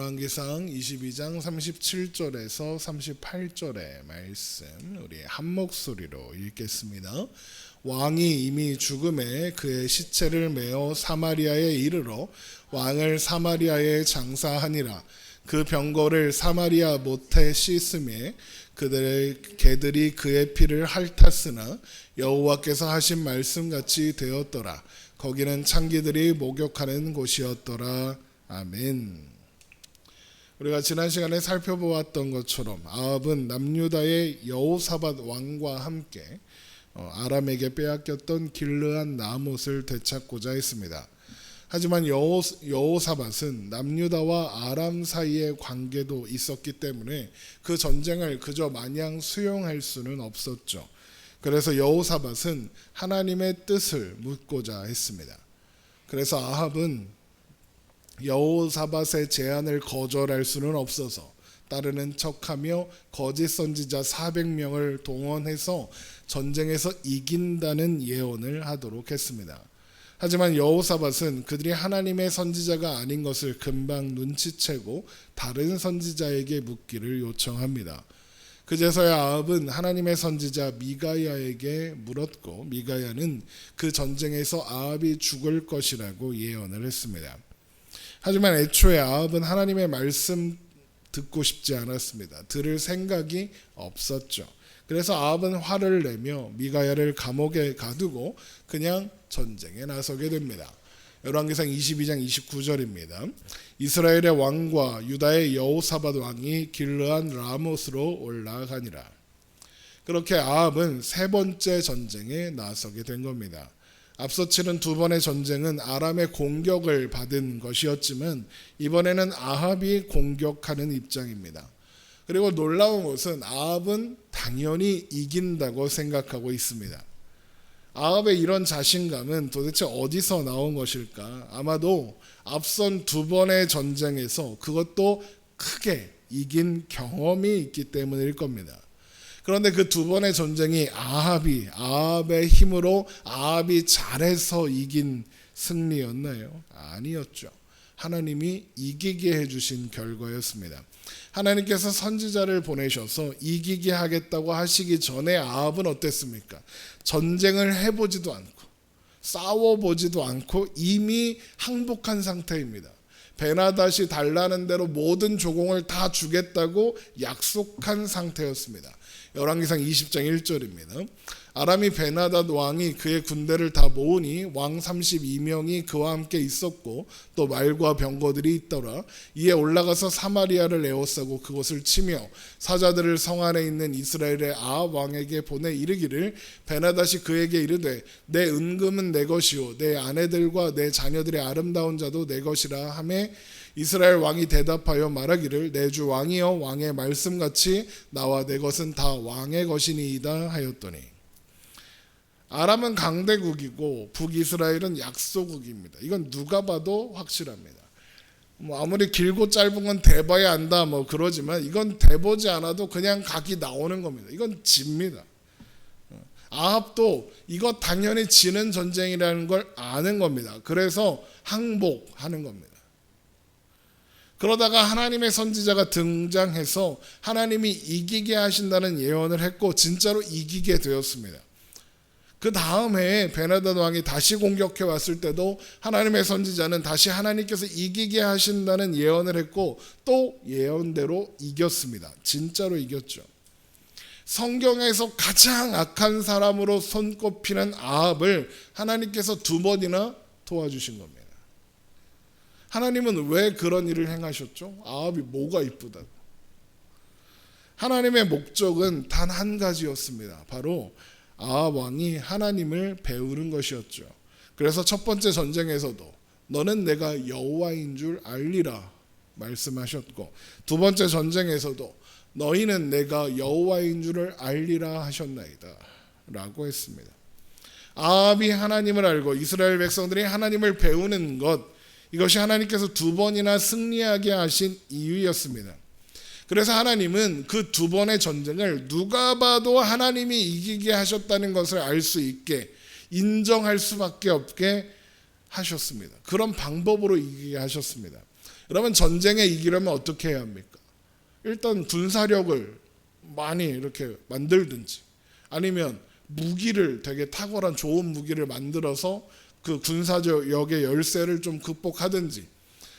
열왕기상 22장 37절에서 38절의 말씀 우리 한 목소리로 읽겠습니다. 왕이 이미 죽음에 그의 시체를 메어 사마리아에 이르러 왕을 사마리아에 장사하니라. 그 병거를 사마리아 못에 씻음에 개들이 그의 피를 핥았으나 여호와께서 하신 말씀같이 되었더라. 거기는 창기들이 목욕하는 곳이었더라. 아멘. 우리가 지난 시간에 살펴보았던 것처럼 아합은 남유다의 여호사밧 왕과 함께 아람에게 빼앗겼던 길르앗 라못을 되찾고자 했습니다. 하지만 여호사밧은 남유다와 아람 사이의 관계도 있었기 때문에 그 전쟁을 그저 마냥 수용할 수는 없었죠. 그래서 여호사밧은 하나님의 뜻을 묻고자 했습니다. 그래서 아합은 여호사밧의 제안을 거절할 수는 없어서 따르는 척하며 거짓 선지자 400명을 동원해서 전쟁에서 이긴다는 예언을 하도록 했습니다. 하지만 여호사밧은 그들이 하나님의 선지자가 아닌 것을 금방 눈치채고 다른 선지자에게 묻기를 요청합니다. 그제서야 아합은 하나님의 선지자 미가야에게 물었고 미가야는 그 전쟁에서 아합이 죽을 것이라고 예언을 했습니다. 하지만 애초에 아합은 하나님의 말씀 듣고 싶지 않았습니다. 들을 생각이 없었죠. 그래서 아합은 화를 내며 미가야를 감옥에 가두고 그냥 전쟁에 나서게 됩니다. 열왕기상 22장 29절입니다. 이스라엘의 왕과 유다의 여호사밧 왕이 길르앗 라못으로 올라가니라. 그렇게 아합은 세 번째 전쟁에 나서게 된 겁니다. 앞서 치른 두 번의 전쟁은 아람의 공격을 받은 것이었지만 이번에는 아합이 공격하는 입장입니다. 그리고 놀라운 것은 아합은 당연히 이긴다고 생각하고 있습니다. 아합의 이런 자신감은 도대체 어디서 나온 것일까? 아마도 앞선 두 번의 전쟁에서 그것도 크게 이긴 경험이 있기 때문일 겁니다. 그런데 그 두 번의 전쟁이 아합의 힘으로 아합이 잘해서 이긴 승리였나요? 아니었죠. 하나님이 이기게 해주신 결과였습니다. 하나님께서 선지자를 보내셔서 이기게 하겠다고 하시기 전에 아합은 어땠습니까? 전쟁을 해보지도 않고 싸워보지도 않고 이미 항복한 상태입니다. 베나닷이 달라는 대로 모든 조공을 다 주겠다고 약속한 상태였습니다. 열왕기상 20장 1절입니다. 아람이 베나닷 왕이 그의 군대를 다 모으니 왕 32명이 그와 함께 있었고 또 말과 병거들이 있더라. 이에 올라가서 사마리아를 에워싸고 그곳을 치며 사자들을 성 안에 있는 이스라엘의 아합 왕에게 보내 이르기를 베나닷이 그에게 이르되 내 은금은 내 것이요 내 아내들과 내 자녀들의 아름다운 자도 내 것이라 하매 이스라엘 왕이 대답하여 말하기를 내 주 왕이여 왕의 말씀같이 나와 내 것은 다 왕의 것이니이다 하였더니 아람은 강대국이고 북이스라엘은 약소국입니다. 이건 누가 봐도 확실합니다. 아무리 길고 짧은 건 대봐야 안다 그러지만 이건 대보지 않아도 그냥 각이 나오는 겁니다. 이건 집니다. 아합도 이거 당연히 지는 전쟁이라는 걸 아는 겁니다. 그래서 항복하는 겁니다. 그러다가 하나님의 선지자가 등장해서 하나님이 이기게 하신다는 예언을 했고 진짜로 이기게 되었습니다. 그 다음 해에 베나닷 왕이 다시 공격해 왔을 때도 하나님의 선지자는 다시 하나님께서 이기게 하신다는 예언을 했고 또 예언대로 이겼습니다. 진짜로 이겼죠. 성경에서 가장 악한 사람으로 손꼽히는 아합을 하나님께서 두 번이나 도와주신 겁니다. 하나님은 왜 그런 일을 행하셨죠? 아합이 뭐가 이쁘다고. 하나님의 목적은 단 한 가지였습니다. 바로 아합 왕이 하나님을 배우는 것이었죠. 그래서 첫 번째 전쟁에서도 너는 내가 여호와인 줄 알리라 말씀하셨고 두 번째 전쟁에서도 너희는 내가 여호와인 줄을 알리라 하셨나이다 라고 했습니다. 아합이 하나님을 알고 이스라엘 백성들이 하나님을 배우는 것, 이것이 하나님께서 두 번이나 승리하게 하신 이유였습니다. 그래서 하나님은 그 두 번의 전쟁을 누가 봐도 하나님이 이기게 하셨다는 것을 알 수 있게 인정할 수밖에 없게 하셨습니다. 그런 방법으로 이기게 하셨습니다. 그러면 전쟁에 이기려면 어떻게 해야 합니까? 일단 군사력을 많이 이렇게 만들든지, 아니면 무기를, 되게 탁월한 좋은 무기를 만들어서 그 군사력의 열세를 좀 극복하든지,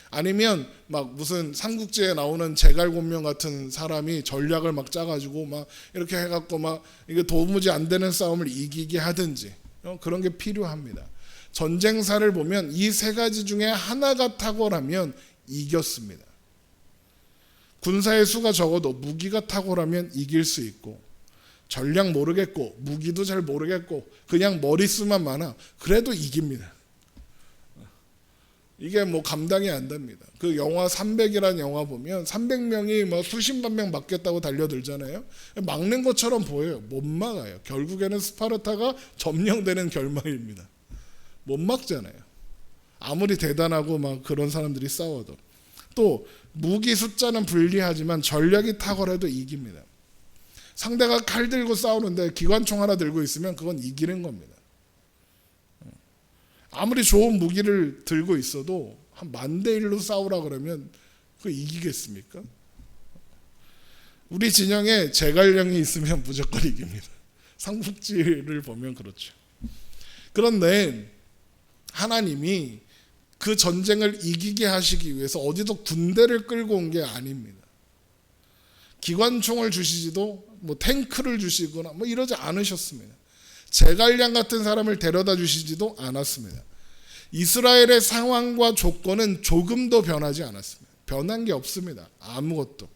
아니면 막 무슨 삼국지에 나오는 제갈곤명 같은 사람이 전략을 막 짜가지고 막 이렇게 해갖고 막 이게 도무지 안 되는 싸움을 이기게 하든지, 그런 게 필요합니다. 전쟁사를 보면 이 세 가지 중에 하나가 탁월하면 이겼습니다. 군사의 수가 적어도 무기가 탁월하면 이길 수 있고, 전략 모르겠고 무기도 잘 모르겠고 그냥 머릿수만 많아, 그래도 이깁니다. 이게 뭐 감당이 안 됩니다. 그 영화 300이라는 영화 보면 300명이 뭐 수십만 명 막겠다고 달려들잖아요. 막는 것처럼 보여요. 못 막아요. 결국에는 스파르타가 점령되는 결말입니다. 못 막잖아요. 아무리 대단하고 막 그런 사람들이 싸워도. 또 무기 숫자는 불리하지만 전략이 탁월해도 이깁니다. 상대가 칼 들고 싸우는데 기관총 하나 들고 있으면 그건 이기는 겁니다. 아무리 좋은 무기를 들고 있어도 한 10,000대1로 싸우라 그러면 그거 이기겠습니까? 우리 진영에 제갈량이 있으면 무조건 이깁니다. 삼국지를 보면 그렇죠. 그런데 하나님이 그 전쟁을 이기게 하시기 위해서 어디서 군대를 끌고 온 게 아닙니다. 기관총을 주시지도 뭐 탱크를 주시거나 뭐 이러지 않으셨습니다. 제갈량 같은 사람을 데려다 주시지도 않았습니다. 이스라엘의 상황과 조건은 조금도 변하지 않았습니다. 변한 게 없습니다. 아무것도.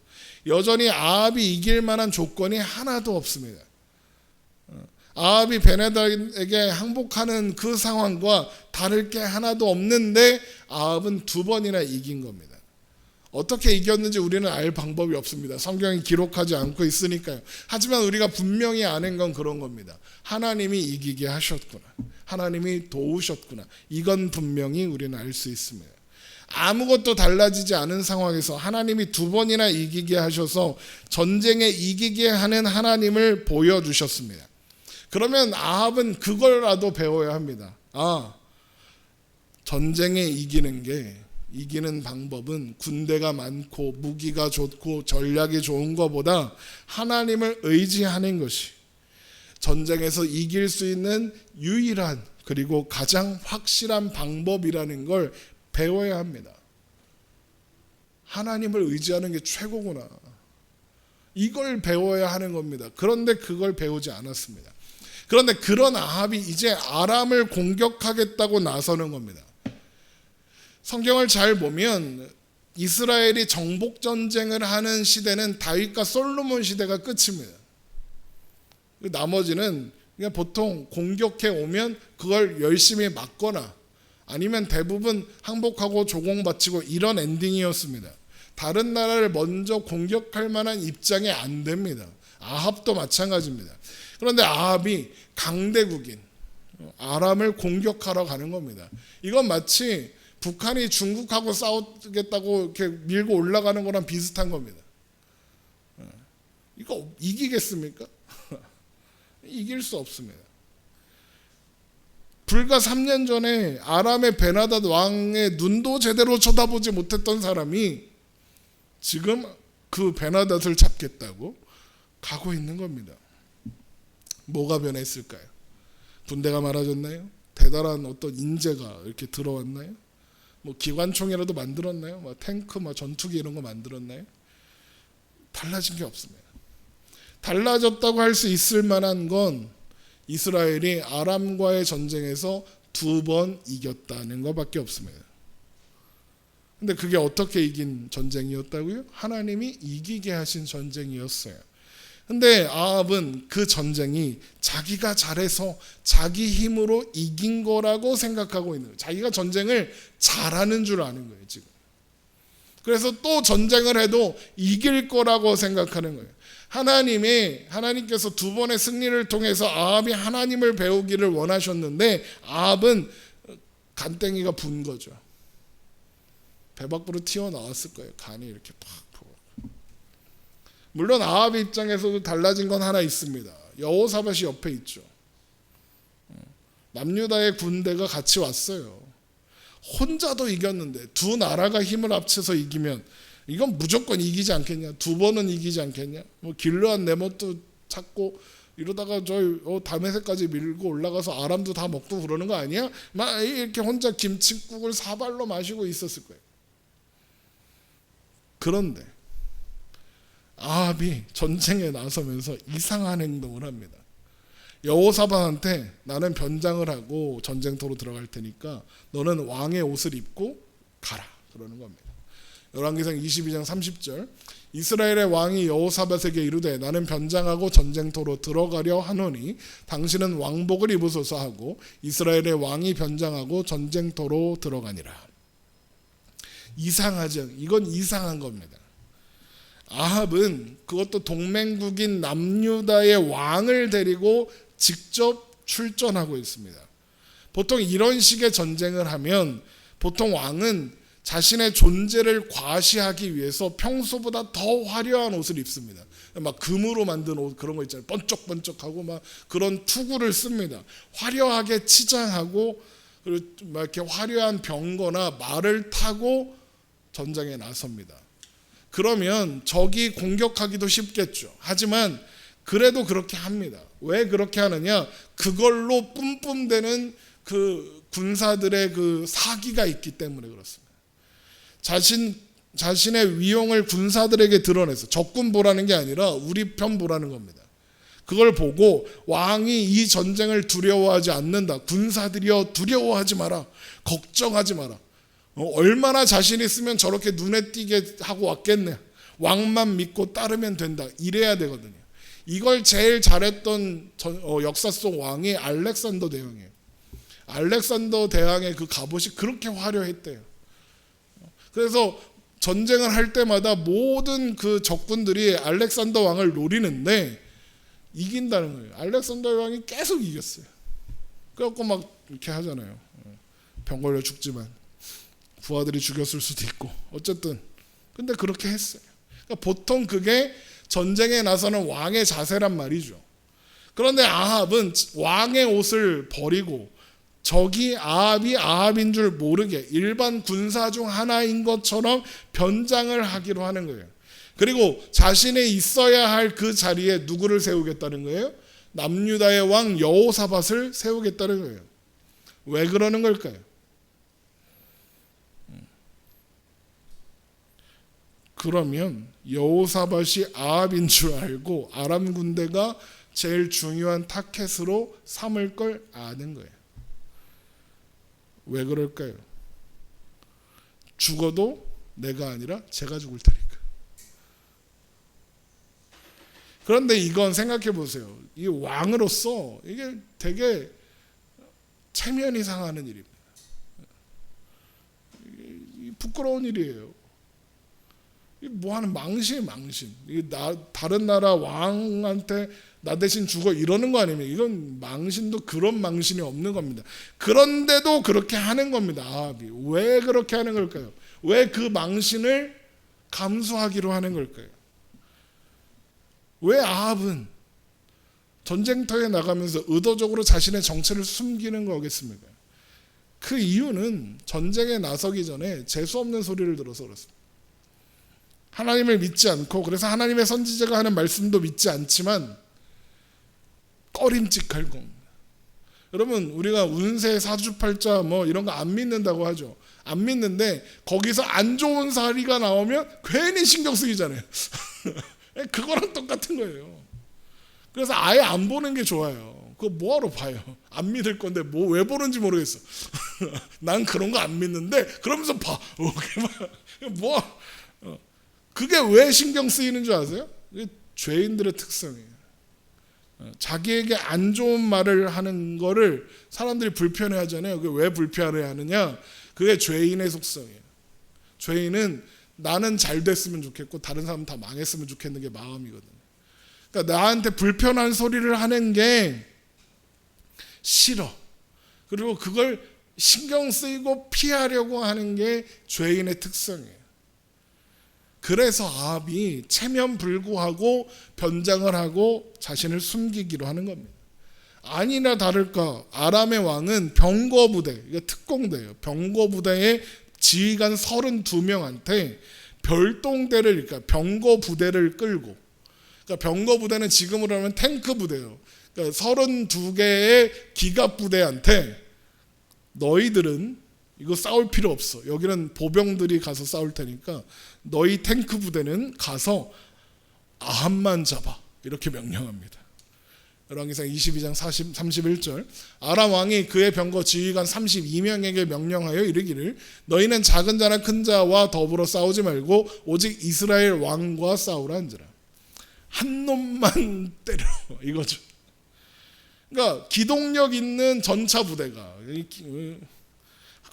여전히 아합이 이길 만한 조건이 하나도 없습니다. 아합이 베네달에게 항복하는 그 상황과 다를 게 하나도 없는데 아합은 2번이나 이긴 겁니다. 어떻게 이겼는지 우리는 알 방법이 없습니다. 성경이 기록하지 않고 있으니까요. 하지만 우리가 분명히 아는 건 그런 겁니다. 하나님이 이기게 하셨구나. 하나님이 도우셨구나. 이건 분명히 우리는 알 수 있습니다. 아무것도 달라지지 않은 상황에서 하나님이 2번이나 이기게 하셔서 전쟁에 이기게 하는 하나님을 보여주셨습니다. 그러면 아합은 그걸라도 배워야 합니다. 전쟁에 이기는 방법은 군대가 많고 무기가 좋고 전략이 좋은 것보다 하나님을 의지하는 것이 전쟁에서 이길 수 있는 유일한 그리고 가장 확실한 방법이라는 걸 배워야 합니다. 하나님을 의지하는 게 최고구나. 이걸 배워야 하는 겁니다. 그런데 그걸 배우지 않았습니다. 그런데 그런 아합이 이제 아람을 공격하겠다고 나서는 겁니다. 성경을 잘 보면 이스라엘이 정복 전쟁을 하는 시대는 다윗과 솔로몬 시대가 끝입니다. 나머지는 그냥 보통 공격해 오면 그걸 열심히 막거나 아니면 대부분 항복하고 조공바치고 이런 엔딩이었습니다. 다른 나라를 먼저 공격할 만한 입장이 안 됩니다. 아합도 마찬가지입니다. 그런데 아합이 강대국인 아람을 공격하러 가는 겁니다. 이건 마치 북한이 중국하고 싸우겠다고 이렇게 밀고 올라가는 거랑 비슷한 겁니다. 이거 이기겠습니까? 이길 수 없습니다. 불과 3년 전에 아람의 베나닷 왕의 눈도 제대로 쳐다보지 못했던 사람이 지금 그 베나닷을 잡겠다고 가고 있는 겁니다. 뭐가 변했을까요? 군대가 많아졌나요? 대단한 어떤 인재가 이렇게 들어왔나요? 뭐 기관총이라도 만들었나요? 뭐 탱크, 뭐 전투기 이런 거 만들었나요? 달라진 게 없습니다. 달라졌다고 할 수 있을 만한 건 이스라엘이 아람과의 전쟁에서 2번 이겼다는 것밖에 없습니다. 근데 그게 어떻게 이긴 전쟁이었다고요? 하나님이 이기게 하신 전쟁이었어요. 근데 아합은 그 전쟁이 자기가 잘해서 자기 힘으로 이긴 거라고 생각하고 있는 거예요. 자기가 전쟁을 잘하는 줄 아는 거예요, 지금. 그래서 또 전쟁을 해도 이길 거라고 생각하는 거예요. 하나님께서 2번의 승리를 통해서 아합이 하나님을 배우기를 원하셨는데 아합은 간땡이가 분 거죠. 배 밖으로 튀어나왔을 거예요. 간이 이렇게 팍. 물론 아합의 입장에서도 달라진 건 하나 있습니다. 여호사밧이 옆에 있죠. 남유다의 군대가 같이 왔어요. 혼자도 이겼는데 두 나라가 힘을 합쳐서 이기면 이건 무조건 이기지 않겠냐? 두 번은 이기지 않겠냐? 뭐 길르한 네못도 찾고 이러다가 저희 다메섹까지 밀고 올라가서 아람도 다 먹고 그러는 거 아니야? 막 이렇게 혼자 김칫국을 사발로 마시고 있었을 거예요. 그런데 아합이 전쟁에 나서면서 이상한 행동을 합니다. 여호사밧한테 나는 변장을 하고 전쟁터로 들어갈 테니까 너는 왕의 옷을 입고 가라 그러는 겁니다. 열왕기상 22장 30절 이스라엘의 왕이 여호사밧에게 이르되 나는 변장하고 전쟁터로 들어가려 하노니 당신은 왕복을 입으소서 하고 이스라엘의 왕이 변장하고 전쟁터로 들어가니라. 이상하죠. 이건 이상한 겁니다. 아합은 그것도 동맹국인 남유다의 왕을 데리고 직접 출전하고 있습니다. 보통 이런 식의 전쟁을 하면 보통 왕은 자신의 존재를 과시하기 위해서 평소보다 더 화려한 옷을 입습니다. 막 금으로 만든 옷 그런 거 있잖아요. 번쩍번쩍하고 막 그런 투구를 씁니다. 화려하게 치장하고 그리고 막 이렇게 화려한 병거나 말을 타고 전장에 나섭니다. 그러면 적이 공격하기도 쉽겠죠. 하지만 그래도 그렇게 합니다. 왜 그렇게 하느냐? 그걸로 뿜뿜대는 그 군사들의 그 사기가 있기 때문에 그렇습니다. 자신의 위용을 군사들에게 드러내서 적군 보라는 게 아니라 우리 편 보라는 겁니다. 그걸 보고 왕이 이 전쟁을 두려워하지 않는다. 군사들이여 두려워하지 마라. 걱정하지 마라. 얼마나 자신 있으면 저렇게 눈에 띄게 하고 왔겠네. 왕만 믿고 따르면 된다. 이래야 되거든요. 이걸 제일 잘했던 역사 속 왕이 알렉산더 대왕이에요. 알렉산더 대왕의 그 갑옷이 그렇게 화려했대요. 그래서 전쟁을 할 때마다 모든 그 적군들이 알렉산더 왕을 노리는데 이긴다는 거예요. 알렉산더 왕이 계속 이겼어요. 그래갖고 막 이렇게 하잖아요. 병 걸려 죽지만 부하들이 죽였을 수도 있고 어쨌든 근데 그렇게 했어요. 그러니까 보통 그게 전쟁에 나서는 왕의 자세란 말이죠. 그런데 아합은 왕의 옷을 버리고 적이 아합이 아합인 줄 모르게 일반 군사 중 하나인 것처럼 변장을 하기로 하는 거예요. 그리고 자신이 있어야 할 그 자리에 누구를 세우겠다는 거예요? 남유다의 왕 여호사밧을 세우겠다는 거예요. 왜 그러는 걸까요? 그러면 여호사밧이 아합인 줄 알고 아람 군대가 제일 중요한 타켓으로 삼을 걸 아는 거예요. 왜 그럴까요? 죽어도 내가 아니라 제가 죽을 테니까. 그런데 이건 생각해 보세요. 이 왕으로서 이게 되게 체면이 상하는 일입니다. 부끄러운 일이에요. 뭐하는 망신. 다른 나라 왕한테 나 대신 죽어 이러는 거 아닙니까? 이건 망신도 그런 망신이 없는 겁니다. 그런데도 그렇게 하는 겁니다. 아합이. 왜 그렇게 하는 걸까요? 왜 그 망신을 감수하기로 하는 걸까요? 왜 아합은 전쟁터에 나가면서 의도적으로 자신의 정체를 숨기는 거겠습니까? 그 이유는 전쟁에 나서기 전에 재수없는 소리를 들어서 그렇습니다. 하나님을 믿지 않고 그래서 하나님의 선지자가 하는 말씀도 믿지 않지만 꺼림칙할 겁니다. 여러분 우리가 운세 사주팔자 뭐 이런 거 안 믿는다고 하죠. 안 믿는데 거기서 안 좋은 사리가 나오면 괜히 신경 쓰이잖아요. 그거랑 똑같은 거예요. 그래서 아예 안 보는 게 좋아요. 그거 뭐하러 봐요? 안 믿을 건데 뭐 왜 보는지 모르겠어. 난 그런 거 안 믿는데 그러면서 봐. 그게 왜 신경 쓰이는 줄 아세요? 그게 죄인들의 특성이에요. 자기에게 안 좋은 말을 하는 거를 사람들이 불편해하잖아요. 그게 왜 불편해하느냐? 그게 죄인의 속성이에요. 죄인은 나는 잘 됐으면 좋겠고 다른 사람은 다 망했으면 좋겠는 게 마음이거든요. 그러니까 나한테 불편한 소리를 하는 게 싫어. 그리고 그걸 신경 쓰이고 피하려고 하는 게 죄인의 특성이에요. 그래서 아합이 체면불구하고 변장을 하고 자신을 숨기기로 하는 겁니다. 아니나 다를까 아람의 왕은 병거 부대, 이게 특공대예요. 병거 부대의 지휘관 32명한테 별동대를, 그러니까 병거 부대를 끌고, 그러니까 병거 부대는 지금으로 하면 탱크 부대예요. 그러니까 32개의 기갑 부대한테 너희들은 이거 싸울 필요 없어. 여기는 보병들이 가서 싸울 테니까 너희 탱크 부대는 가서 아합만 잡아. 이렇게 명령합니다. 열왕기상 22장 31절. 아람 왕이 그의 병거 지휘관 32명에게 명령하여 이르기를 너희는 작은 자나 큰 자와 더불어 싸우지 말고 오직 이스라엘 왕과 싸우라 한지라. 한 놈만 때려 이거죠. 그러니까 기동력 있는 전차 부대가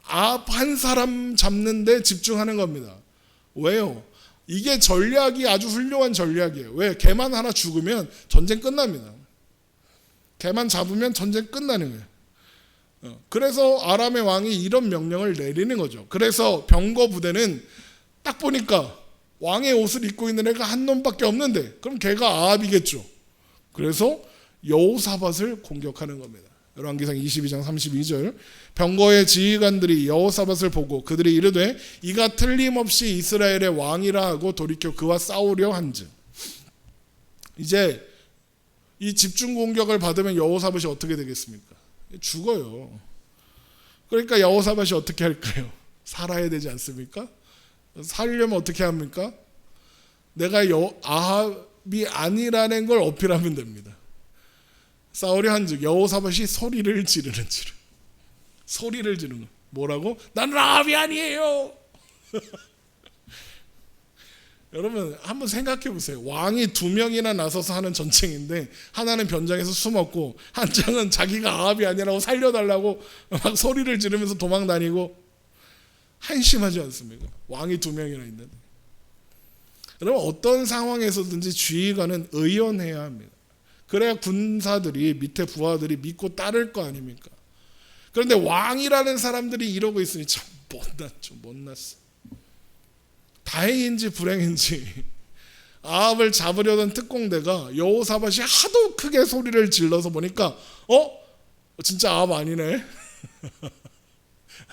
한 사람 잡는데 집중하는 겁니다. 왜요? 이게 전략이 아주 훌륭한 전략이에요. 왜? 걔만 하나 죽으면 전쟁 끝납니다. 걔만 잡으면 전쟁 끝나는 거예요. 그래서 아람의 왕이 이런 명령을 내리는 거죠. 그래서 병거 부대는 딱 보니까 왕의 옷을 입고 있는 애가 한 놈밖에 없는데 그럼 걔가 아합이겠죠. 그래서 여호사밧을 공격하는 겁니다. 열왕기상 22장 32절. 병거의 지휘관들이 여호사밧을 보고 그들이 이르되 이가 틀림없이 이스라엘의 왕이라 하고 돌이켜 그와 싸우려 한즉. 이제 이 집중 공격을 받으면 여호사밧이 어떻게 되겠습니까? 죽어요. 그러니까 여호사밧이 어떻게 할까요? 살아야 되지 않습니까? 살려면 어떻게 합니까? 내가 아합이 아니라는 걸 어필하면 됩니다. 싸우려 한즉 여호사밧이 소리를 지르는지라. 소리를 지르는 거. 뭐라고? 나는 아합이 아니에요. 여러분 한번 생각해 보세요. 왕이 2명이나 나서서 하는 전쟁인데 하나는 변장에서 숨었고 한 장은 자기가 아합이 아니라고 살려달라고 막 소리를 지르면서 도망 다니고 한심하지 않습니까? 왕이 2명이나 있는데. 여러분 어떤 상황에서든지 지휘관은 의연해야 합니다. 그래야 군사들이 밑에 부하들이 믿고 따를 거 아닙니까? 그런데 왕이라는 사람들이 이러고 있으니 참 못났어. 다행인지 불행인지 아합을 잡으려던 특공대가 여호사밧이 하도 크게 소리를 질러서 보니까 진짜 아합 아니네.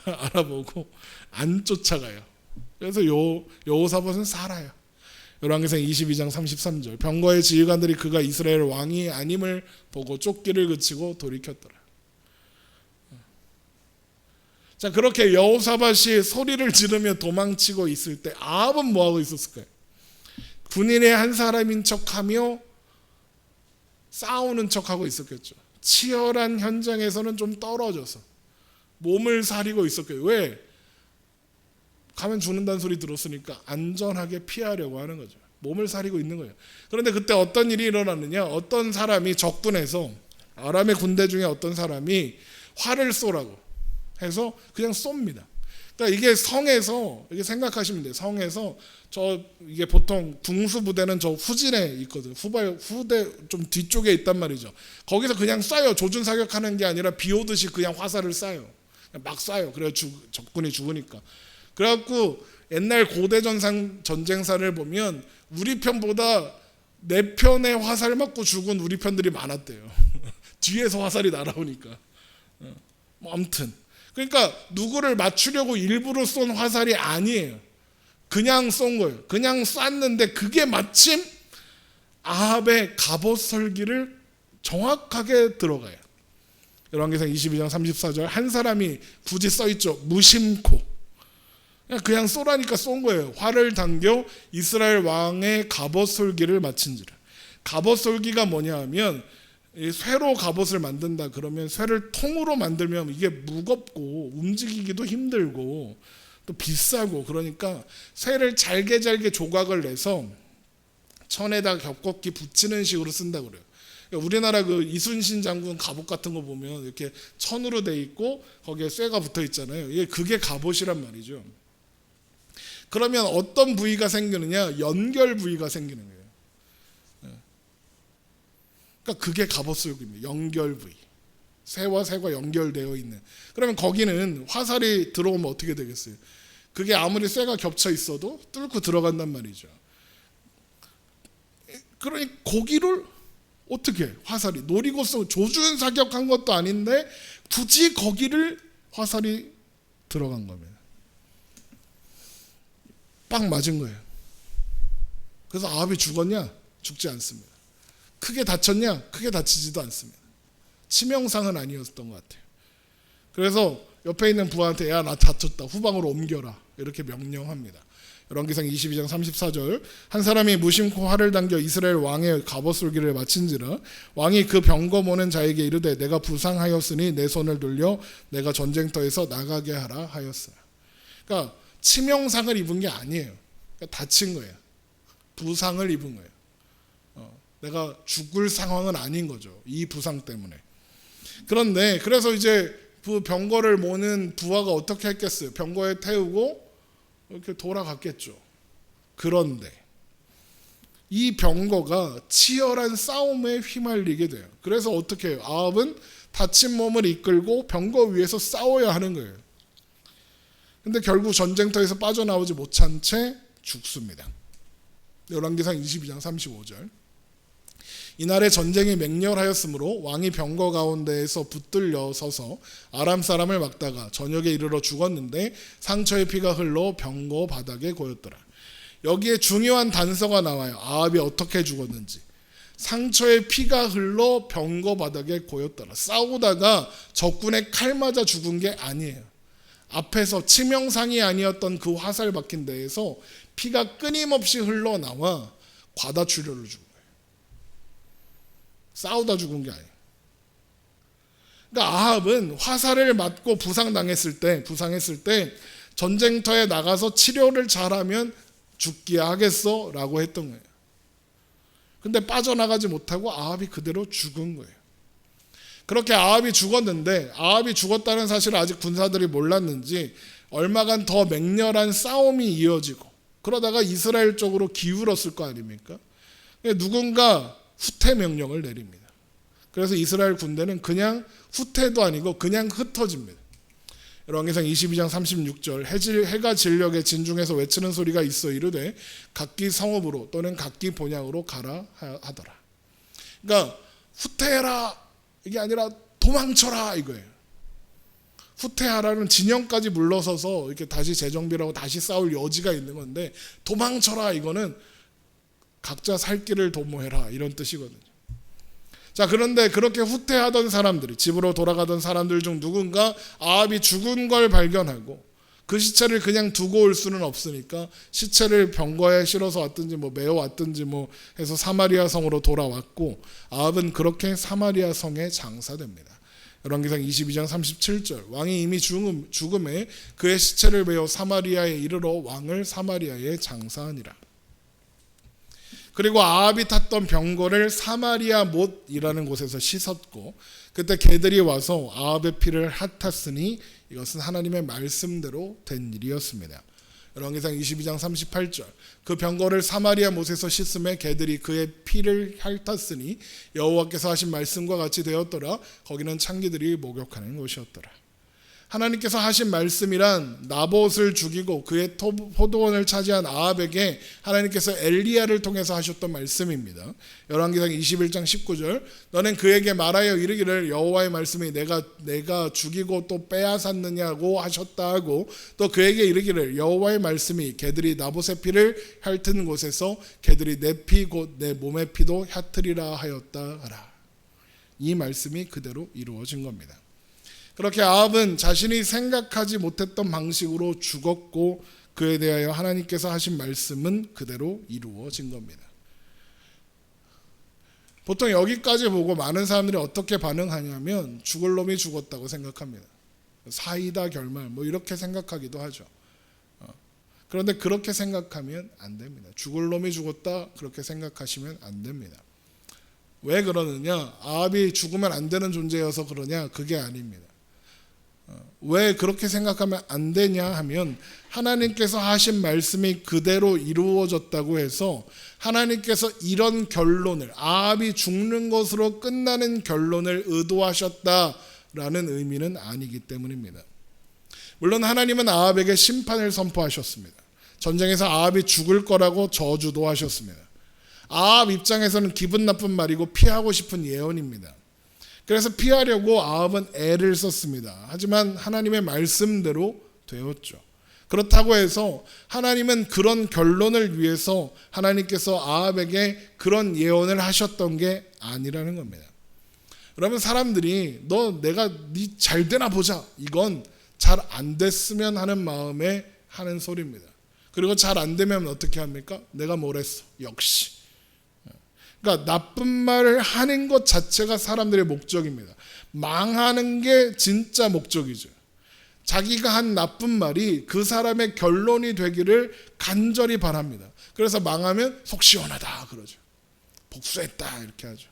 알아보고 안 쫓아가요. 그래서 여호사밧은 살아요. 열왕기상 22장 33절. 병거의 지휘관들이 그가 이스라엘 왕이 아님을 보고 쫓기를 그치고 돌이켰더라. 자, 그렇게 여호사밧이 소리를 지르며 도망치고 있을 때 아합은 뭐하고 있었을까요? 군인의 한 사람인 척하며 싸우는 척하고 있었겠죠. 치열한 현장에서는 좀 떨어져서 몸을 사리고 있었겠죠. 왜? 가면 죽는다는 소리 들었으니까 안전하게 피하려고 하는 거죠. 몸을 사리고 있는 거예요. 그런데 그때 어떤 일이 일어났느냐? 어떤 사람이 적군에서 아람의 군대 중에 어떤 사람이 활을 쏘라고 해서 그냥 쏩니다. 그러니까 이게 성에서 이게 생각하시면 돼요. 성에서 이게 보통 궁수 부대는 저 후진에 있거든. 후대 좀 뒤쪽에 있단 말이죠. 거기서 그냥 쏴요. 조준 사격하는 게 아니라 비 오듯이 그냥 화살을 쏴요. 막 쏴요. 그래야 적군이 죽으니까. 그래갖고 옛날 고대 전쟁사를 보면 우리 편보다 내 편에 화살 맞고 죽은 우리 편들이 많았대요. 뒤에서 화살이 날아오니까. 아무튼 그러니까 누구를 맞추려고 일부러 쏜 화살이 아니에요. 그냥 쏜 거예요. 그냥 쐈는데 그게 마침 아합의 갑옷 설기를 정확하게 들어가요. 열왕기상 22장 34절. 한 사람이 굳이 써있죠. 무심코. 그냥 쏘라니까 쏜 거예요. 활을 당겨 이스라엘 왕의 갑옷 솔기를 맞춘지라. 갑옷 솔기가 뭐냐 하면 쇠로 갑옷을 만든다 그러면 쇠를 통으로 만들면 이게 무겁고 움직이기도 힘들고 또 비싸고 그러니까 쇠를 잘게 조각을 내서 천에다 겹겹이 붙이는 식으로 쓴다 그래요. 우리나라 그 이순신 장군 갑옷 같은 거 보면 이렇게 천으로 돼 있고 거기에 쇠가 붙어 있잖아요. 그게 갑옷이란 말이죠. 그러면 어떤 부위가 생기느냐? 연결 부위가 생기는 거예요. 그러니까 그게 갑옷솔기입니다. 연결 부위. 새와 새가 연결되어 있는. 그러면 거기는 화살이 들어오면 어떻게 되겠어요? 그게 아무리 쇠가 겹쳐 있어도 뚫고 들어간단 말이죠. 그러니 거기를 어떻게 화살이 노리고서 조준 사격한 것도 아닌데 굳이 거기를 화살이 들어간 겁니다. 빡 맞은 거예요. 그래서 아합이 죽었냐? 죽지 않습니다. 크게 다쳤냐? 크게 다치지도 않습니다. 치명상은 아니었던 것 같아요. 그래서 옆에 있는 부하한테 야, 나 다쳤다. 후방으로 옮겨라. 이렇게 명령합니다. 열왕기상 22장 34절 한 사람이 무심코 활을 당겨 이스라엘 왕의 갑옷술기를 마친지라 왕이 그 병거 모는 자에게 이르되 내가 부상하였으니 내 손을 돌려 내가 전쟁터에서 나가게 하라 하였어요. 그러니까 치명상을 입은 게 아니에요. 그러니까 다친 거예요. 부상을 입은 거예요. 내가 죽을 상황은 아닌 거죠. 이 부상 때문에. 그런데 그래서 이제 그 병거를 모는 부하가 어떻게 했겠어요? 병거에 태우고 이렇게 돌아갔겠죠. 그런데 이 병거가 치열한 싸움에 휘말리게 돼요. 그래서 어떻게 해요? 아합은 다친 몸을 이끌고 병거 위에서 싸워야 하는 거예요. 근데 결국 전쟁터에서 빠져나오지 못한 채 죽습니다. 열왕기상 22장 35절 이날에 전쟁이 맹렬하였으므로 왕이 병거 가운데에서 붙들려 서서 아람 사람을 막다가 저녁에 이르러 죽었는데 상처의 피가 흘러 병거 바닥에 고였더라. 여기에 중요한 단서가 나와요. 아합이 어떻게 죽었는지. 상처의 피가 흘러 병거 바닥에 고였더라. 싸우다가 적군의 칼 맞아 죽은 게 아니에요. 앞에서 치명상이 아니었던 그 화살 박힌 데에서 피가 끊임없이 흘러나와 과다출혈로 죽은 거예요. 싸우다 죽은 게 아니에요. 그러니까 아합은 화살을 맞고 부상했을 때 전쟁터에 나가서 치료를 잘하면 죽기야 하겠어 라고 했던 거예요. 근데 빠져나가지 못하고 아합이 그대로 죽은 거예요. 그렇게 아합이 죽었는데 아합이 죽었다는 사실을 아직 군사들이 몰랐는지 얼마간 더 맹렬한 싸움이 이어지고 그러다가 이스라엘 쪽으로 기울었을 거 아닙니까? 누군가 후퇴 명령을 내립니다. 그래서 이스라엘 군대는 그냥 후퇴도 아니고 그냥 흩어집니다. 열왕기상 22장 36절 해가 진력에 진중에서 외치는 소리가 있어 이르되 각기 성읍으로 또는 각기 본향으로 가라 하더라. 그러니까 후퇴해라 이게 아니라 도망쳐라 이거예요. 후퇴하라는 진영까지 물러서서 이렇게 다시 재정비라고 다시 싸울 여지가 있는 건데 도망쳐라 이거는 각자 살 길을 도모해라 이런 뜻이거든요. 자, 그런데 그렇게 후퇴하던 사람들이 집으로 돌아가던 사람들 중 누군가 아합이 죽은 걸 발견하고 그 시체를 그냥 두고 올 수는 없으니까 시체를 병거에 실어서 왔든지 메어 왔든지 해서 사마리아 성으로 돌아왔고 아합은 그렇게 사마리아 성에 장사됩니다. 열왕기상 22장 37절 왕이 이미 죽음에 그의 시체를 메어 사마리아에 이르러 왕을 사마리아에 장사하니라. 그리고 아합이 탔던 병거를 사마리아 못이라는 곳에서 씻었고 그때 개들이 와서 아합의 피를 핥았으니 이것은 하나님의 말씀대로 된 일이었습니다. 열왕기상 22장 38절 그 병거를 사마리아 못에서 씻음에 개들이 그의 피를 핥았으니 여호와께서 하신 말씀과 같이 되었더라. 거기는 창기들이 목욕하는 곳이었더라. 하나님께서 하신 말씀이란 나봇을 죽이고 그의 포도원을 차지한 아합에게 하나님께서 엘리야를 통해서 하셨던 말씀입니다. 열왕기상 21장 19절 너는 그에게 말하여 이르기를 여호와의 말씀이 내가 죽이고 또 빼앗았느냐고 하셨다 하고 또 그에게 이르기를 여호와의 말씀이 개들이 나봇의 피를 핥은 곳에서 개들이 내 피 곧 내 몸의 피도 핥으리라 하였다 하라. 이 말씀이 그대로 이루어진 겁니다. 그렇게 아합은 자신이 생각하지 못했던 방식으로 죽었고 그에 대하여 하나님께서 하신 말씀은 그대로 이루어진 겁니다. 보통 여기까지 보고 많은 사람들이 어떻게 반응하냐면 죽을 놈이 죽었다고 생각합니다. 사이다 결말 이렇게 생각하기도 하죠. 그런데 그렇게 생각하면 안 됩니다. 죽을 놈이 죽었다 그렇게 생각하시면 안 됩니다. 왜 그러느냐? 아합이 죽으면 안 되는 존재여서 그러냐? 그게 아닙니다. 왜 그렇게 생각하면 안 되냐 하면 하나님께서 하신 말씀이 그대로 이루어졌다고 해서 하나님께서 이런 결론을 아합이 죽는 것으로 끝나는 결론을 의도하셨다라는 의미는 아니기 때문입니다. 물론 하나님은 아합에게 심판을 선포하셨습니다. 전쟁에서 아합이 죽을 거라고 저주도 하셨습니다. 아합 입장에서는 기분 나쁜 말이고 피하고 싶은 예언입니다. 그래서 피하려고 아합은 애를 썼습니다. 하지만 하나님의 말씀대로 되었죠. 그렇다고 해서 하나님은 그런 결론을 위해서 하나님께서 아합에게 그런 예언을 하셨던 게 아니라는 겁니다. 그러면 사람들이 내가 네 잘 되나 보자, 이건 잘 안 됐으면 하는 마음에 하는 소리입니다. 그리고 잘 안 되면 어떻게 합니까? 내가 뭘 했어? 역시. 그러니까 나쁜 말을 하는 것 자체가 사람들의 목적입니다. 망하는 게 진짜 목적이죠. 자기가 한 나쁜 말이 그 사람의 결론이 되기를 간절히 바랍니다. 그래서 망하면 속 시원하다 그러죠. 복수했다 이렇게 하죠.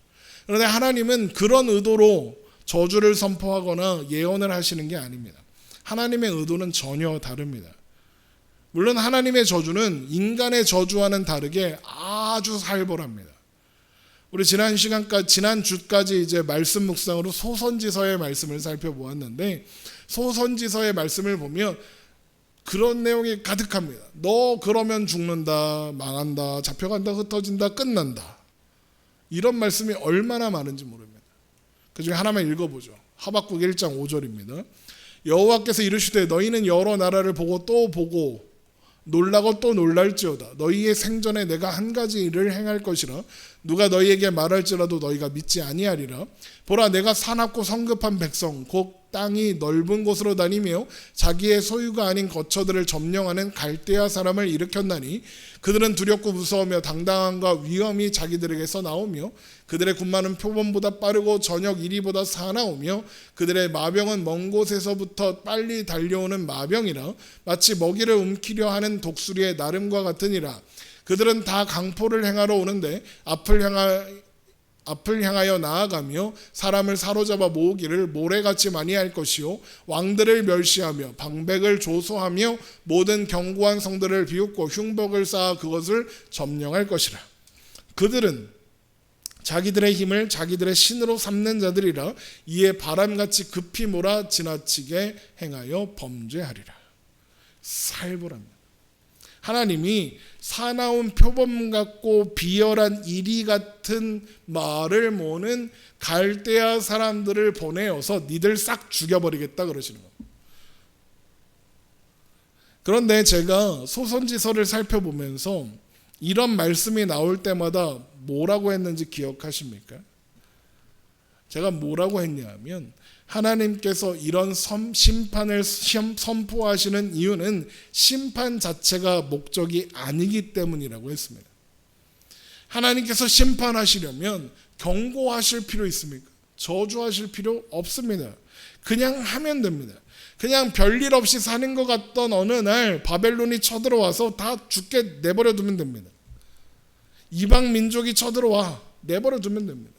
그런데 하나님은 그런 의도로 저주를 선포하거나 예언을 하시는 게 아닙니다. 하나님의 의도는 전혀 다릅니다. 물론 하나님의 저주는 인간의 저주와는 다르게 아주 살벌합니다. 우리 지난 주까지 이제 말씀 묵상으로 소선지서의 말씀을 살펴보았는데, 소선지서의 말씀을 보면 그런 내용이 가득합니다. 너 그러면 죽는다, 망한다, 잡혀간다, 흩어진다, 끝난다. 이런 말씀이 얼마나 많은지 모릅니다. 그 중에 하나만 읽어보죠. 하박국 1장 5절입니다. 여호와께서 이르시되 너희는 여러 나라를 보고 또 보고 놀라고 또 놀랄지어다. 너희의 생전에 내가 한 가지 일을 행할 것이라. 누가 너희에게 말할지라도 너희가 믿지 아니하리라. 보라, 내가 사납고 성급한 백성 곧 땅이 넓은 곳으로 다니며 자기의 소유가 아닌 거처들을 점령하는 갈대아 사람을 일으켰나니 그들은 두렵고 무서우며 당당함과 위엄이 자기들에게서 나오며 그들의 군마는 표범보다 빠르고 저녁 이리보다 사나우며 그들의 마병은 먼 곳에서부터 빨리 달려오는 마병이라. 마치 먹이를 움키려 하는 독수리의 나름과 같으니라. 그들은 다 강포를 행하러 오는데 앞을 향하여 나아가며 사람을 사로잡아 모으기를 모래같이 많이 할 것이요 왕들을 멸시하며 방백을 조소하며 모든 견고한 성들을 비웃고 흉복을 쌓아 그것을 점령할 것이라. 그들은 자기들의 힘을 자기들의 신으로 삼는 자들이라. 이에 바람같이 급히 몰아 지나치게 행하여 범죄하리라. 살벌합니다. 하나님이 사나운 표범 같고 비열한 이리 같은 말을 모는 갈대아 사람들을 보내어서 니들 싹 죽여버리겠다 그러시는 겁니다. 그런데 제가 소선지서를 살펴보면서 이런 말씀이 나올 때마다 뭐라고 했는지 기억하십니까? 제가 뭐라고 했냐면 하나님께서 이런 심판을 선포하시는 이유는 심판 자체가 목적이 아니기 때문이라고 했습니다. 하나님께서 심판하시려면 경고하실 필요 있습니까? 저주하실 필요 없습니다. 그냥 하면 됩니다. 그냥 별일 없이 사는 것 같던 어느 날 바벨론이 쳐들어와서 다 죽게 내버려 두면 됩니다. 이방 민족이 쳐들어와 내버려 두면 됩니다.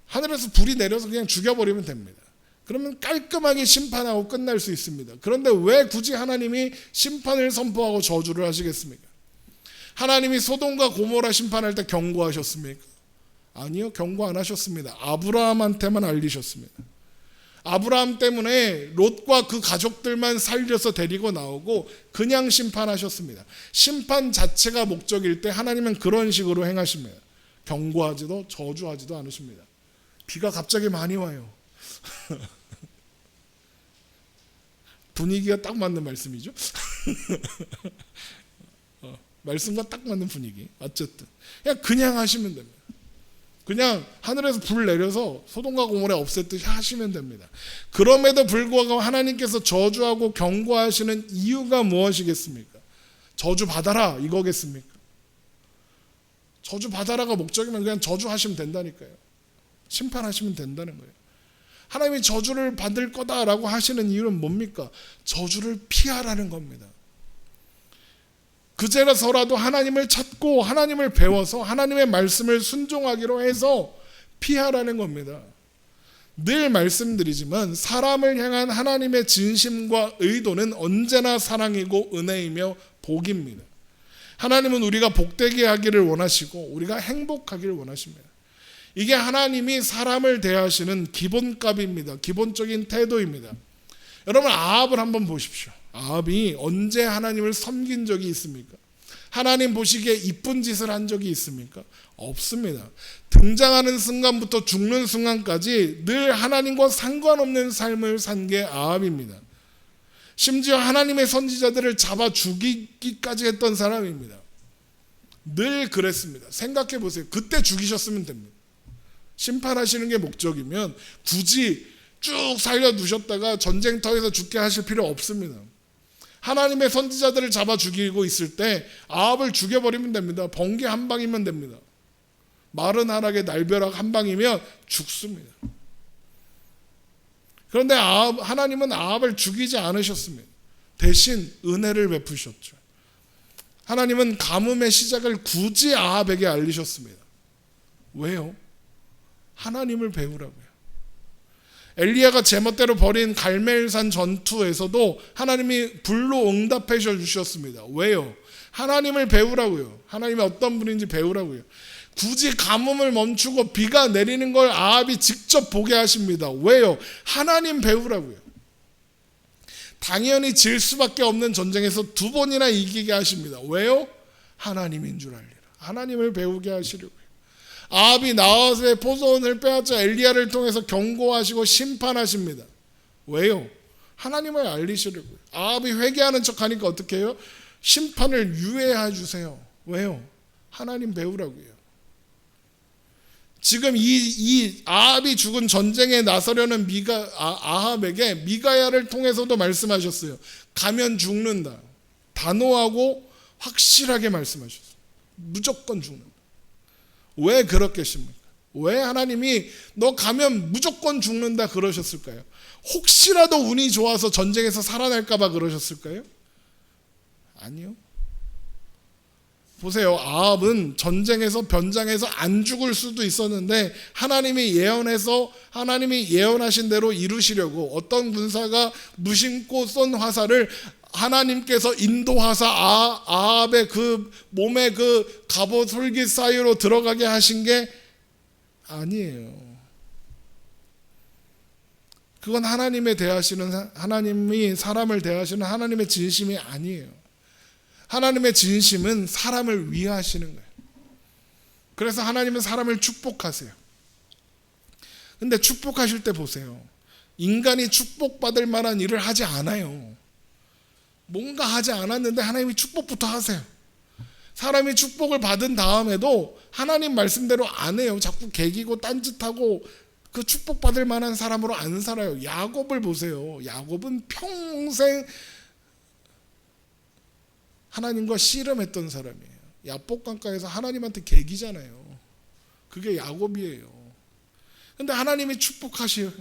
하늘에서 불이 내려서 그냥 죽여버리면 됩니다. 그러면 깔끔하게 심판하고 끝날 수 있습니다. 그런데 왜 굳이 하나님이 심판을 선포하고 저주를 하시겠습니까? 하나님이 소돔과 고모라 심판할 때 경고하셨습니까? 아니요, 경고 안 하셨습니다. 아브라함한테만 알리셨습니다. 아브라함 때문에 롯과 그 가족들만 살려서 데리고 나오고 그냥 심판하셨습니다. 심판 자체가 목적일 때 하나님은 그런 식으로 행하십니다. 경고하지도 저주하지도 않으십니다. 비가 갑자기 많이 와요. 분위기가 딱 맞는 말씀이죠. 말씀과 딱 맞는 분위기. 어쨌든 그냥 하시면 됩니다. 그냥 하늘에서 불 내려서 소돔과 고모라 없앴듯이 하시면 됩니다. 그럼에도 불구하고 하나님께서 저주하고 경고하시는 이유가 무엇이겠습니까? 저주 받아라 이거겠습니까? 저주 받아라가 목적이면 그냥 저주하시면 된다니까요. 심판하시면 된다는 거예요. 하나님이 저주를 받을 거다라고 하시는 이유는 뭡니까? 저주를 피하라는 겁니다. 그제서라도 하나님을 찾고 하나님을 배워서 하나님의 말씀을 순종하기로 해서 피하라는 겁니다. 늘 말씀드리지만 사람을 향한 하나님의 진심과 의도는 언제나 사랑이고 은혜이며 복입니다. 하나님은 우리가 복되게 하기를 원하시고 우리가 행복하기를 원하십니다. 이게 하나님이 사람을 대하시는 기본값입니다. 기본적인 태도입니다. 여러분 아합을 한번 보십시오. 아합이 언제 하나님을 섬긴 적이 있습니까? 하나님 보시기에 이쁜 짓을 한 적이 있습니까? 없습니다. 등장하는 순간부터 죽는 순간까지 늘 하나님과 상관없는 삶을 산 게 아합입니다. 심지어 하나님의 선지자들을 잡아 죽이기까지 했던 사람입니다. 늘 그랬습니다. 생각해 보세요. 그때 죽이셨으면 됩니다. 심판하시는 게 목적이면 굳이 쭉 살려두셨다가 전쟁터에서 죽게 하실 필요 없습니다. 하나님의 선지자들을 잡아 죽이고 있을 때 아합을 죽여버리면 됩니다. 번개 한 방이면 됩니다. 마른 하락의 날벼락 한 방이면 죽습니다. 그런데 하나님은 아합을 죽이지 않으셨습니다. 대신 은혜를 베푸셨죠. 하나님은 가뭄의 시작을 굳이 아합에게 알리셨습니다. 왜요? 하나님을 배우라고요. 엘리야가 제멋대로 벌인 갈멜산 전투에서도 하나님이 불로 응답해 주셨습니다. 왜요? 하나님을 배우라고요. 하나님이 어떤 분인지 배우라고요. 굳이 가뭄을 멈추고 비가 내리는 걸 아합이 직접 보게 하십니다. 왜요? 하나님 배우라고요. 당연히 질 수밖에 없는 전쟁에서 2번이나 이기게 하십니다. 왜요? 하나님인 줄 알리라. 하나님을 배우게 하시려고요. 아합이 나와서의 포도원을 빼앗자 엘리야를 통해서 경고하시고 심판하십니다. 왜요? 하나님을 알리시려고요. 아합이 회개하는 척하니까 어떻게 해요? 심판을 유예해 주세요. 왜요? 하나님 배우라고요. 지금 이 아합이 죽은 전쟁에 나서려는 아합에게 미가야를 통해서도 말씀하셨어요. 가면 죽는다. 단호하고 확실하게 말씀하셨어요. 무조건 죽는다. 왜 그렇겠습니까? 왜 하나님이 너 가면 무조건 죽는다 그러셨을까요? 혹시라도 운이 좋아서 전쟁에서 살아날까 봐 그러셨을까요? 아니요. 보세요. 아합은 전쟁에서 변장해서 안 죽을 수도 있었는데 하나님이 예언하신 대로 이루시려고 어떤 군사가 무심코 쏜 화살을 하나님께서 인도하사 아합의 그 몸에 그 갑옷 솔깃 사이로 들어가게 하신 게 아니에요. 그건 하나님이 사람을 대하시는 하나님의 진심이 아니에요. 하나님의 진심은 사람을 위하시는 거예요. 그래서 하나님은 사람을 축복하세요. 근데 축복하실 때 보세요. 인간이 축복받을 만한 일을 하지 않아요. 뭔가 하지 않았는데 하나님이 축복부터 하세요. 사람이 축복을 받은 다음에도 하나님 말씀대로 안 해요. 자꾸 개기고 딴짓하고 그 축복받을 만한 사람으로 안 살아요. 야곱을 보세요. 야곱은 평생 하나님과 씨름했던 사람이에요. 야복강가에서 하나님한테 개기잖아요. 그게 야곱이에요. 근데 하나님이 축복하시요.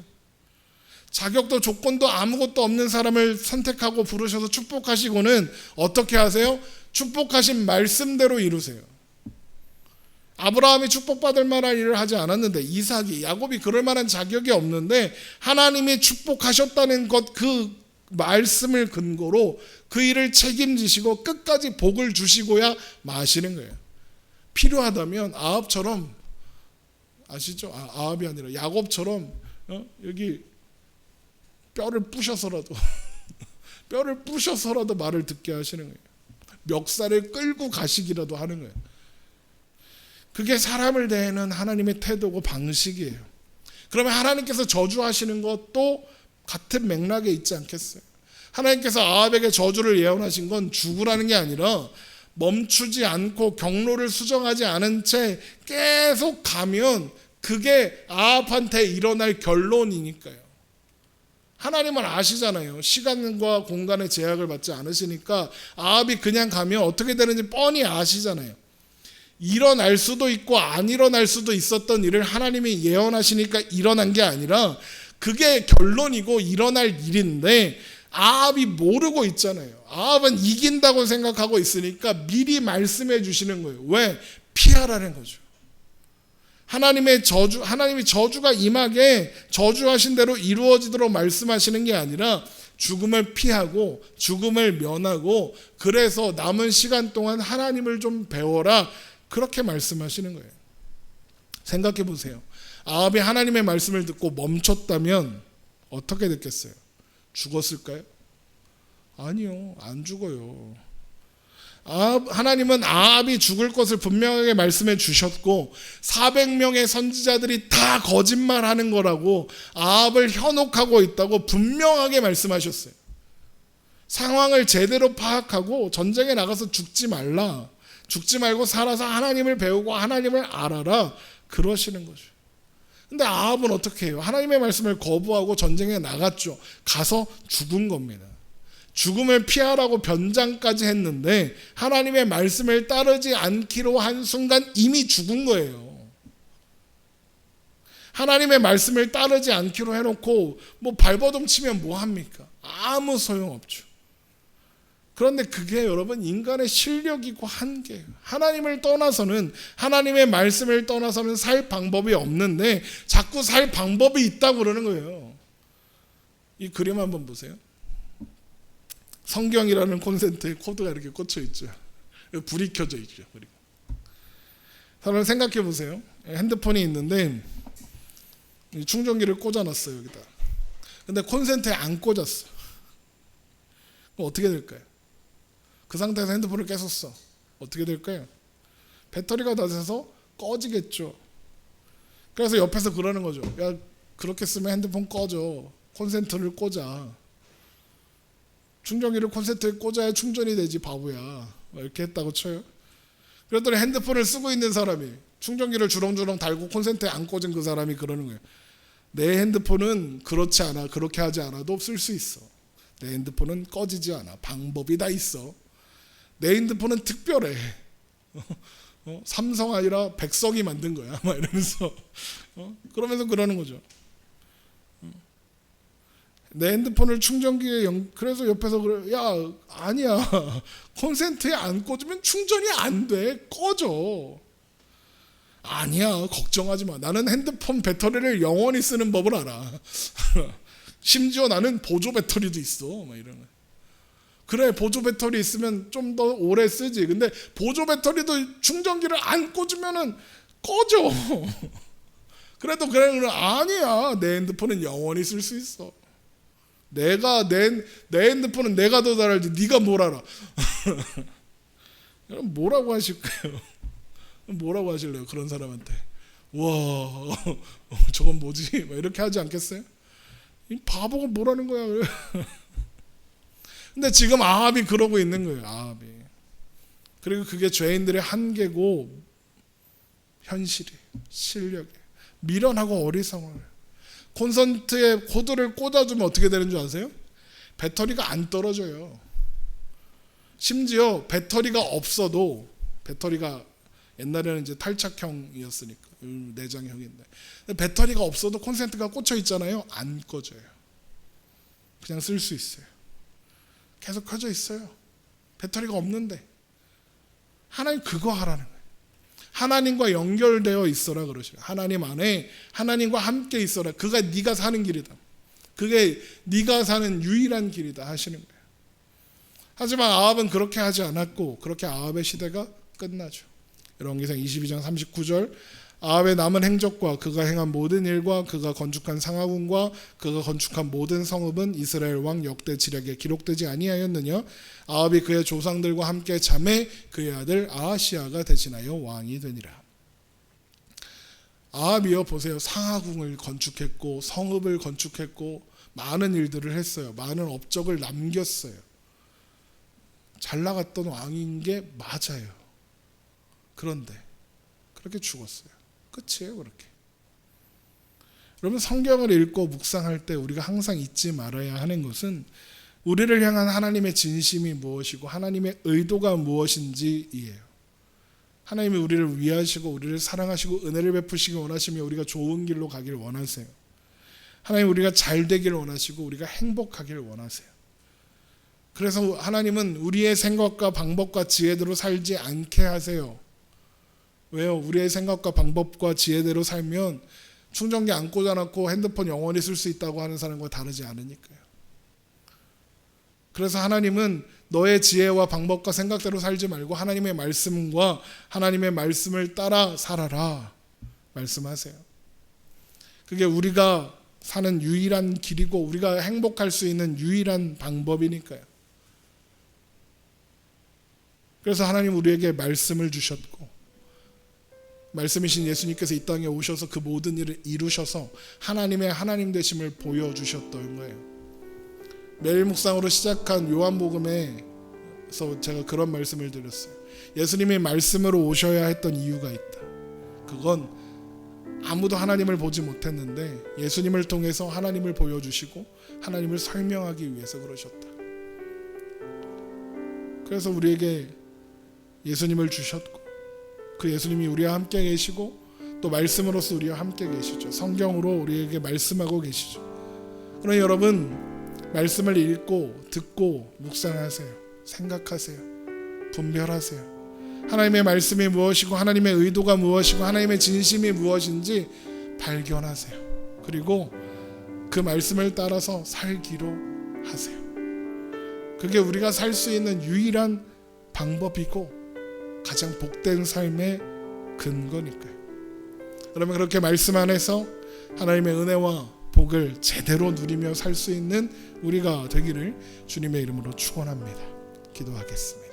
자격도 조건도 아무것도 없는 사람을 선택하고 부르셔서 축복하시고는 어떻게 하세요? 축복하신 말씀대로 이루세요. 아브라함이 축복받을 만한 일을 하지 않았는데 이삭이, 야곱이 그럴 만한 자격이 없는데 하나님이 축복하셨다는 것, 그 말씀을 근거로 그 일을 책임지시고 끝까지 복을 주시고야 마시는 거예요. 필요하다면 아합처럼, 아시죠? 아합이 아니라 야곱처럼 여기 뼈를 부셔서라도 말을 듣게 하시는 거예요. 멱살을 끌고 가시기라도 하는 거예요. 그게 사람을 대하는 하나님의 태도고 방식이에요. 그러면 하나님께서 저주하시는 것도 같은 맥락에 있지 않겠어요? 하나님께서 아합에게 저주를 예언하신 건 죽으라는 게 아니라 멈추지 않고 경로를 수정하지 않은 채 계속 가면 그게 아합한테 일어날 결론이니까요. 하나님은 아시잖아요. 시간과 공간의 제약을 받지 않으시니까 아합이 그냥 가면 어떻게 되는지 뻔히 아시잖아요. 일어날 수도 있고 안 일어날 수도 있었던 일을 하나님이 예언하시니까 일어난 게 아니라 그게 결론이고 일어날 일인데 아합이 모르고 있잖아요. 아합은 이긴다고 생각하고 있으니까 미리 말씀해 주시는 거예요. 왜? 피하라는 거죠. 하나님이 저주가 임하게 저주하신 대로 이루어지도록 말씀하시는 게 아니라 죽음을 피하고 죽음을 면하고 그래서 남은 시간 동안 하나님을 좀 배워라, 그렇게 말씀하시는 거예요. 생각해 보세요. 아합이 하나님의 말씀을 듣고 멈췄다면 어떻게 됐겠어요? 죽었을까요? 아니요, 안 죽어요. 하나님은 아합이 죽을 것을 분명하게 말씀해 주셨고 400명의 선지자들이 다 거짓말하는 거라고 아합을 현혹하고 있다고 분명하게 말씀하셨어요. 상황을 제대로 파악하고 전쟁에 나가서 죽지 말라. 죽지 말고 살아서 하나님을 배우고 하나님을 알아라. 그러시는 거죠. 근데 아합은 어떻게 해요? 하나님의 말씀을 거부하고 전쟁에 나갔죠. 가서 죽은 겁니다. 죽음을 피하라고 변장까지 했는데 하나님의 말씀을 따르지 않기로 한 순간 이미 죽은 거예요. 하나님의 말씀을 따르지 않기로 해놓고 뭐 발버둥 치면 뭐 합니까? 아무 소용없죠. 그런데 그게 여러분 인간의 실력이고 한계예요. 하나님을 떠나서는, 하나님의 말씀을 떠나서는 살 방법이 없는데 자꾸 살 방법이 있다고 그러는 거예요. 이 그림 한번 보세요. 성경이라는 콘센트에 코드가 이렇게 꽂혀 있죠. 불이 켜져 있죠. 그리고 여러분 생각해 보세요. 핸드폰이 있는데 충전기를 꽂아놨어요 여기다. 근데 콘센트에 안 꽂았어. 그럼 어떻게 될까요? 그 상태에서 핸드폰을 계속 써. 어떻게 될까요? 배터리가 다 돼서 꺼지겠죠. 그래서 옆에서 그러는 거죠. 야, 그렇게 쓰면 핸드폰 꺼져. 콘센트를 꽂아. 충전기를 콘센트에 꽂아야 충전이 되지 바보야. 이렇게 했다고 쳐요. 그랬더니 핸드폰을 쓰고 있는 사람이 충전기를 주렁주렁 달고 콘센트에 안 꽂은 그 사람이 그러는 거예요. 내 핸드폰은 그렇지 않아. 그렇게 하지 않아도 쓸 수 있어. 내 핸드폰은 꺼지지 않아. 방법이 다 있어. 내 핸드폰은 특별해. 삼성 아니라 백성이 만든 거야. 막 이러면서 그러면서 그러는 거죠. 내 핸드폰을 충전기에 그래서 옆에서 그래. 야, 아니야. 콘센트에 안 꽂으면 충전이 안 돼. 꺼져. 아니야. 걱정하지 마. 나는 핸드폰 배터리를 영원히 쓰는 법을 알아. 심지어 나는 보조 배터리도 있어. 막 이런 거. 그래, 보조 배터리 있으면 좀 더 오래 쓰지. 근데 보조 배터리도 충전기를 안 꽂으면은 꺼져. 그래도 그래, 아니야. 내 핸드폰은 영원히 쓸 수 있어. 내 핸드폰은 내가 더 잘 알지. 네가 뭘 알아? 여러분 뭐라고 하실까요? 뭐라고 하실래요? 그런 사람한테 와 저건 뭐지? 막 이렇게 하지 않겠어요? 이 바보가 뭐라는 거야? 근데 지금 아합이 그러고 있는 거예요. 아합이. 그리고 그게 죄인들의 한계고 현실이 실력이 미련하고 어리석어요. 콘센트에 코드를 꽂아주면 어떻게 되는 줄 아세요? 배터리가 안 떨어져요. 심지어 배터리가 없어도, 배터리가 옛날에는 이제 탈착형이었으니까 내장형인데, 배터리가 없어도 콘센트가 꽂혀 있잖아요. 안 꺼져요. 그냥 쓸 수 있어요. 계속 켜져 있어요. 배터리가 없는데. 하나님 그거 하라는 거예요. 하나님과 연결되어 있어라 그러시죠. 하나님 안에 하나님과 함께 있어라. 그가 네가 사는 길이다. 그게 네가 사는 유일한 길이다 하시는 거예요. 하지만 아합은 그렇게 하지 않았고 그렇게 아합의 시대가 끝나죠. 열왕기상 22장 39절 아합의 남은 행적과 그가 행한 모든 일과 그가 건축한 상하궁과 그가 건축한 모든 성읍은 이스라엘 왕 역대 지략에 기록되지 아니하였느냐. 아합이 그의 조상들과 함께 잠에 그의 아들 아하시아가 대신하여 왕이 되니라. 아합이요, 보세요. 상하궁을 건축했고 성읍을 건축했고 많은 일들을 했어요. 많은 업적을 남겼어요. 잘 나갔던 왕인 게 맞아요. 그런데 그렇게 죽었어요. 끝이에요. 그렇게. 여러분 성경을 읽고 묵상할 때 우리가 항상 잊지 말아야 하는 것은 우리를 향한 하나님의 진심이 무엇이고 하나님의 의도가 무엇인지이에요. 하나님이 우리를 위하시고 우리를 사랑하시고 은혜를 베푸시기 원하시며 우리가 좋은 길로 가길 원하세요. 하나님 우리가 잘 되길 원하시고 우리가 행복하길 원하세요. 그래서 하나님은 우리의 생각과 방법과 지혜대로 살지 않게 하세요. 왜요? 우리의 생각과 방법과 지혜대로 살면 충전기 안 꽂아놓고 핸드폰 영원히 쓸 수 있다고 하는 사람과 다르지 않으니까요. 그래서 하나님은 너의 지혜와 방법과 생각대로 살지 말고 하나님의 말씀과 하나님의 말씀을 따라 살아라 말씀하세요. 그게 우리가 사는 유일한 길이고 우리가 행복할 수 있는 유일한 방법이니까요. 그래서 하나님 우리에게 말씀을 주셨고, 말씀이신 예수님께서 이 땅에 오셔서 그 모든 일을 이루셔서 하나님의 하나님 되심을 보여주셨던 거예요. 매일 묵상으로 시작한 요한복음에서 제가 그런 말씀을 드렸어요. 예수님이 말씀으로 오셔야 했던 이유가 있다. 그건 아무도 하나님을 보지 못했는데 예수님을 통해서 하나님을 보여주시고 하나님을 설명하기 위해서 그러셨다. 그래서 우리에게 예수님을 주셨고, 그 예수님이 우리와 함께 계시고 또 말씀으로서 우리와 함께 계시죠. 성경으로 우리에게 말씀하고 계시죠. 그러니 여러분, 말씀을 읽고 듣고 묵상하세요. 생각하세요. 분별하세요. 하나님의 말씀이 무엇이고 하나님의 의도가 무엇이고 하나님의 진심이 무엇인지 발견하세요. 그리고 그 말씀을 따라서 살기로 하세요. 그게 우리가 살 수 있는 유일한 방법이고 가장 복된 삶의 근거니까요. 그러면 그렇게 말씀 안에서 하나님의 은혜와 복을 제대로 누리며 살 수 있는 우리가 되기를 주님의 이름으로 축원합니다. 기도하겠습니다.